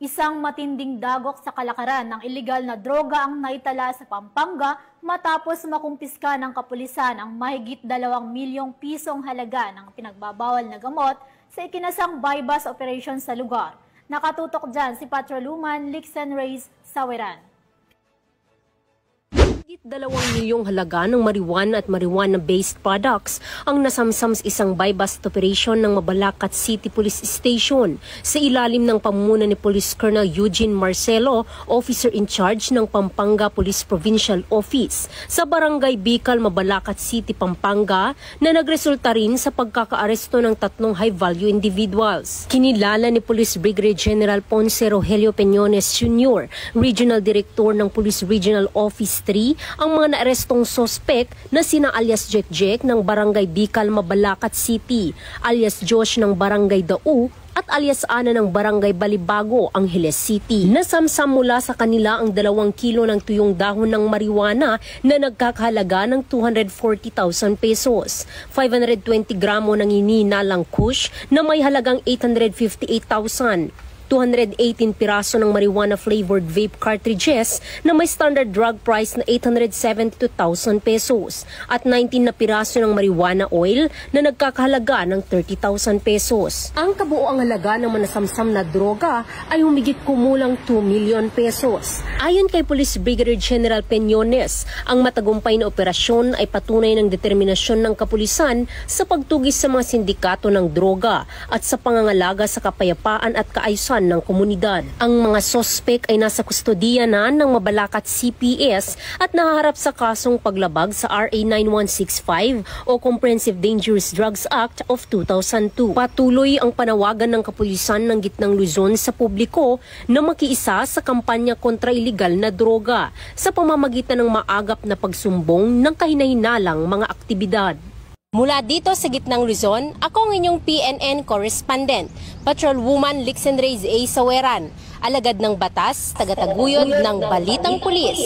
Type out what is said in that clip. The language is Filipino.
Isang matinding dagok sa kalakaran ng ilegal na droga ang naitala sa Pampanga matapos makumpiska ng kapulisan ang mahigit 2 milyong pisong halaga ng pinagbabawal na gamot sa ikinasang bypass operation sa lugar. Nakatutok dyan si Patrolwoman Lixen Reyes Saweran. 2 milyong halaga ng marijuana at marijuana-based products ang nasamsam sa isang buy-bust operation ng Mabalacat City Police Station sa ilalim ng pamumuno ni Police Colonel Eugene Marcelo, Officer in Charge ng Pampanga Police Provincial Office sa Barangay Bicol, Mabalacat City, Pampanga na nagresulta rin sa pagkakaaresto ng 3 high-value individuals. Kinilala ni Police Brigadier General Ponce Rogelio Peñones Jr., Regional Director ng Police Regional Office 3, ang mga naarestong sospek na sina alias Jack ng Barangay Bicol, Mabalacat City, alias Josh ng Barangay Dau at alias Ana ng Barangay Balibago, Angeles City. Nasamsam mula sa kanila ang 2 kilo ng tuyong dahon ng marijuana na nagkakahalaga ng 240,000 pesos, 520 gramo ng ininalang kush na may halagang 858,000, 218 piraso ng marijuana-flavored vape cartridges na may standard drug price na 872,000 pesos at 19 na piraso ng marijuana oil na nagkakahalaga ng 30,000 pesos. Ang kabuoang halaga ng manasamsam na droga ay humigit kumulang 2 million pesos. Ayon kay Police Brigadier General Peñones, ang matagumpay na operasyon ay patunay ng determinasyon ng kapulisan sa pagtugis sa mga sindikato ng droga at sa pangangalaga sa kapayapaan at kaayusan ng komunidad. Ang mga sospek ay nasa kustodiya na ng Mabalacat CPS at nahaharap sa kasong paglabag sa RA 9165 o Comprehensive Dangerous Drugs Act of 2002. Patuloy ang panawagan ng kapulisan ng Gitnang Luzon sa publiko na makiisa sa kampanya kontra iligal na droga sa pamamagitan ng maagap na pagsumbong ng kahinahinalang mga aktibidad. Mula dito sa Gitnang Luzon, ako ang inyong PNN correspondent, Patrolwoman Lixen Reyes Saweran, alagad ng batas, tagataguyod ng Balitang Pulis.